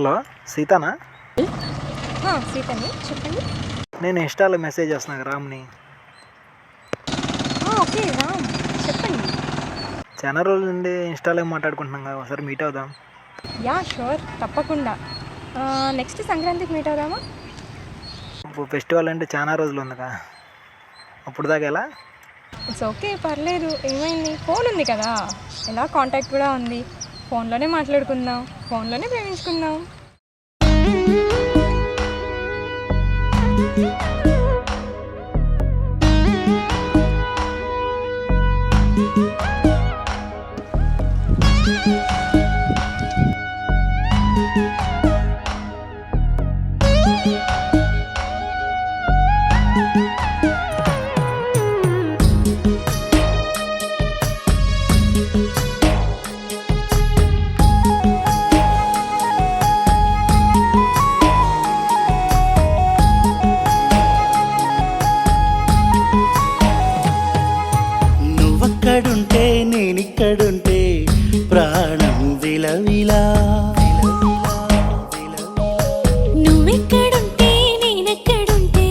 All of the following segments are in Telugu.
హలో, సీతానా? సీతని చెప్పండి. నేను ఇన్స్టాలో మెసేజ్ చేస్తున్నా రామ్ని. ఓకే రామ్, చెప్పండి. చాలా రోజుల నుండి ఇన్స్టాలో మాట్లాడుకుంటున్నాం కదా, ఒకసారి మీట్ అవుదాం. యా షూర్, తప్పకుండా. నెక్స్ట్ సంక్రాంతికి మీట్ అవుదామా? ఇప్పుడు ఫెస్టివల్ అంటే చాలా రోజులు ఉందిగా, అప్పుడు దాకా ఎలా? ఇట్స్ ఓకే, పర్లేదు. ఏమైంది? ఫోన్ ఉంది కదా, ఎలా కాంటాక్ట్ కూడా ఉంది. ఫోన్లోనే మాట్లాడుకుందాం, ఫోన్లోనే ప్రేమించుకుందాం. నువ్వక్కడుంటే నేనిక్కడుంటే ప్రాణం విలవిలా, నువ్వెక్కడుంటే నేనెక్కడుంటే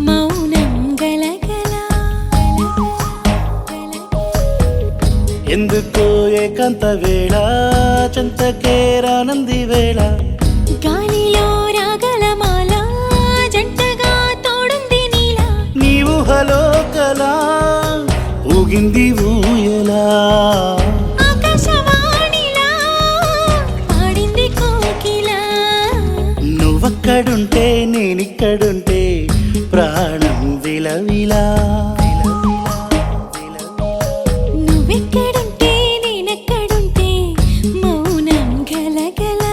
మౌనం గలగల. ఎందుకో ఏకాంత వేళ చెంతకే రానంది వేళ, గాలిలో రాగల మాల జంటగా తోడుంది నీలా. నీ ఊహలో కలా ఊగింది ఊయలా, ఆకాశవాణిలా పాడింది కోకిలా. నువ్వక్కడుంటే నేనిక్కడుంటే ప్రాణం విలవిలా. నువ్వెక్కడుంటే నేనెక్కడుంటే మౌనం గలగల.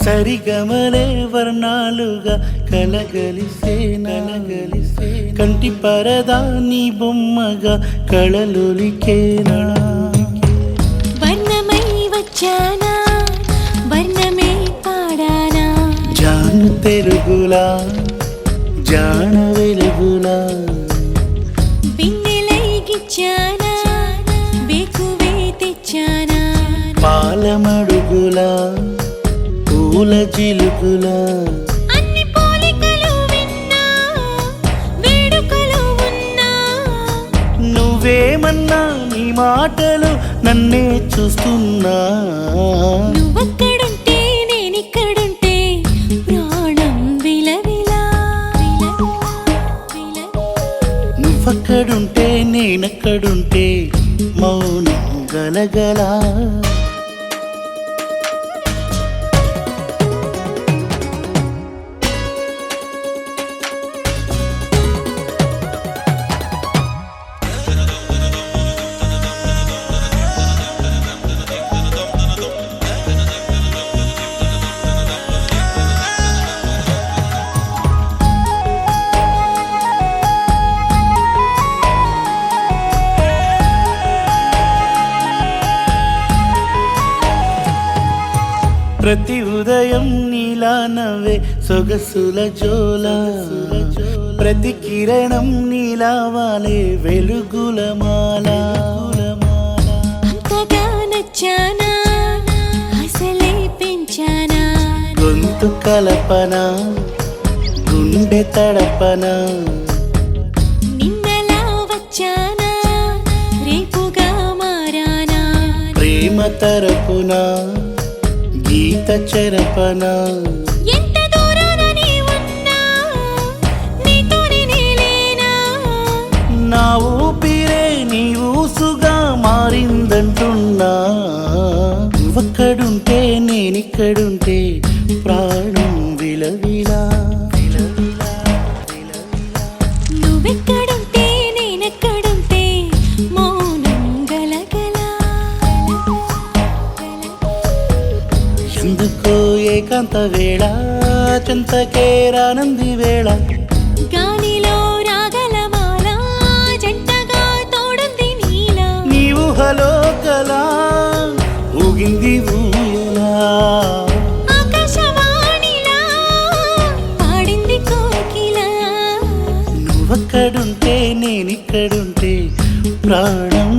సరిగమలే వర్ణాలుగా కలగలిసే నలగలిసే, కంటి పరదా నీ బొమ్మగా కళలొలికేనా. వర్ణమై వచ్చానా, వర్ణమే పాడానా. జాను తెలుగులా జాన వెలుగులా, బిన్నెలై గిచ్చానా, బేకువే తెచ్చానా. పాలమడుగులా పూల జిలుగులా, అన్ని పోలికలు విన్నా, వేడుకలు ఉన్నా. నువ్వేమన్నా నీ మాటలు నన్నే చూస్తున్నా. నువ్వక్కడుంటే నేనిక్కడుంటే ప్రాణం విలవిలా. నువ్వక్కడుంటే నేనక్కడుంటే మౌనం గలగలా. ప్రతి ఉదయం నీలా నవ్వే సొగసుల జోల, ప్రతి కిరణం నీలా వాలే వెలుగుల మాల. అంతగా నచ్చానా, అసలే పెంచానా. గొంతు కలపన గుండె తడపన, నిన్నలా వచ్చానా, రేపుగా మారానా. ప్రేమ తరపున గీత చెరపన. ఎంత దూరాన నీ ఉన్నా, నీతోనే నేలేనా. నా ఊపిరే నీ ఊసుగా మారిందంటున్నా. నువ్వక్కడుంటే నేనిక్కడుంటే ప్రాణం విలవిలా. ఏకాంత వేళ చింతకే రానంది వేళ గాలిలో రాగలమాల జంటగా తోడుంది నీలా నీవు హలో కలా ఊగింది ఊయలా ఆకాశవాణిలా పాడింది కోకిల నువ్వక్కడుంటే నేనిక్కడుంటే ప్రాణం